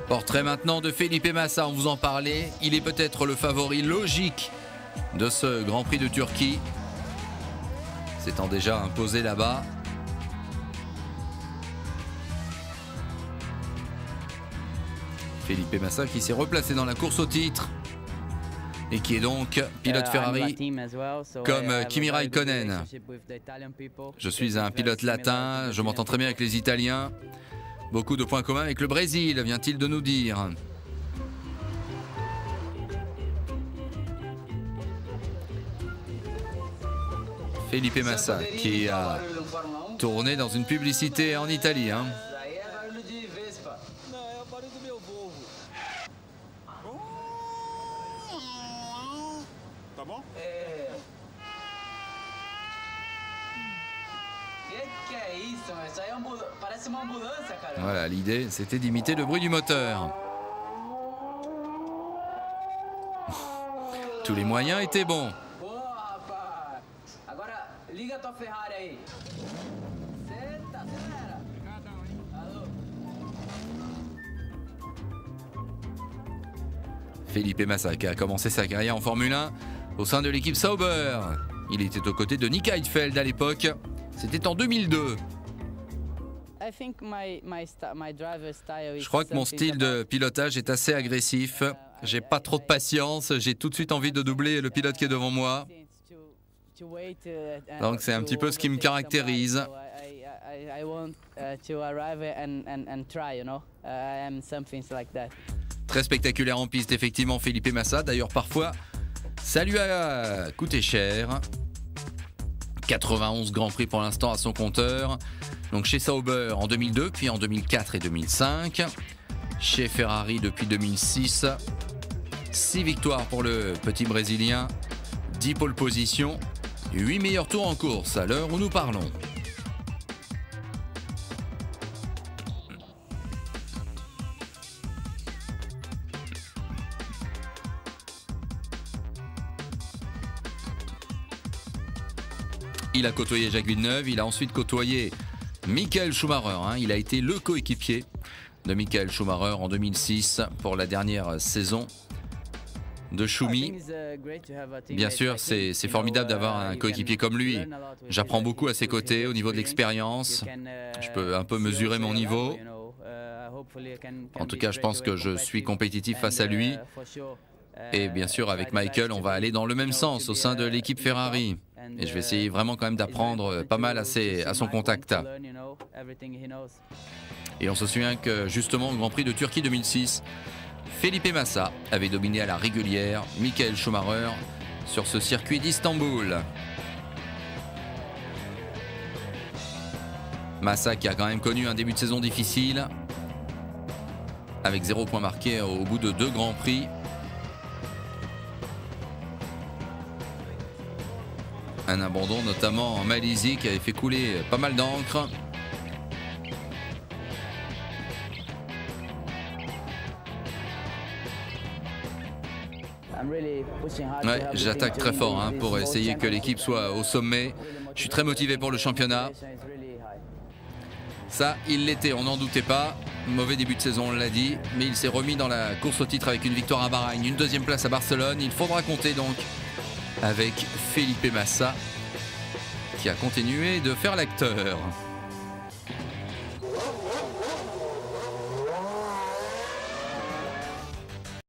Portrait maintenant de Felipe Massa, on vous en parlait. Il est peut-être le favori logique de ce Grand Prix de Turquie. S'étant déjà imposé là-bas. Felipe Massa qui s'est replacé dans la course au titre et qui est donc pilote Ferrari comme Kimi Raikkonen. Je suis un pilote latin, je m'entends très bien avec les Italiens. Beaucoup de points communs avec le Brésil, vient-il de nous dire. Felipe Massa qui a tourné dans une publicité en Italie. Voilà, l'idée c'était d'imiter le bruit du moteur. Tous les moyens étaient bons. Felipe Massa qui a commencé sa carrière en Formule 1 au sein de l'équipe Sauber. Il était aux côtés de Nick Heidfeld à l'époque. C'était en 2002. Je crois que mon style de pilotage est assez agressif. J'ai pas trop de patience. J'ai tout de suite envie de doubler le pilote qui est devant moi. Donc c'est un petit peu ce qui me caractérise. Très spectaculaire en piste, effectivement, Felipe Massa. D'ailleurs, parfois, ça lui a coûté cher. 91 Grands Prix pour l'instant à son compteur. Donc chez Sauber en 2002, puis en 2004 et 2005. Chez Ferrari depuis 2006. 6 victoires pour le petit Brésilien. 10 pole positions. 8 meilleurs tours en course à l'heure où nous parlons. Il a côtoyé Jacques Villeneuve, il a ensuite côtoyé Michael Schumacher. Il a été le coéquipier de Michael Schumacher en 2006 pour la dernière saison de Schumi. Bien sûr, c'est formidable d'avoir un coéquipier comme lui. J'apprends beaucoup à ses côtés au niveau de l'expérience. Je peux un peu mesurer mon niveau. En tout cas, je pense que je suis compétitif face à lui. Et bien sûr, avec Michael, on va aller dans le même sens au sein de l'équipe Ferrari. Et je vais essayer vraiment quand même d'apprendre pas mal à son contact. Et on se souvient que justement au Grand Prix de Turquie 2006, Felipe Massa avait dominé à la régulière Michael Schumacher sur ce circuit d'Istanbul. Massa qui a quand même connu un début de saison difficile, avec 0 point marqué au bout de 2 Grands Prix. Un abandon notamment en Malaisie qui avait fait couler pas mal d'encre. Ouais, j'attaque très fort pour essayer que l'équipe soit au sommet. Je suis très motivé pour le championnat. Ça, il l'était, on n'en doutait pas. Mauvais début de saison, on l'a dit. Mais il s'est remis dans la course au titre avec une victoire à Bahreïn, une 2e place à Barcelone. Il faudra compter donc avec Felipe Massa qui a continué de faire l'acteur.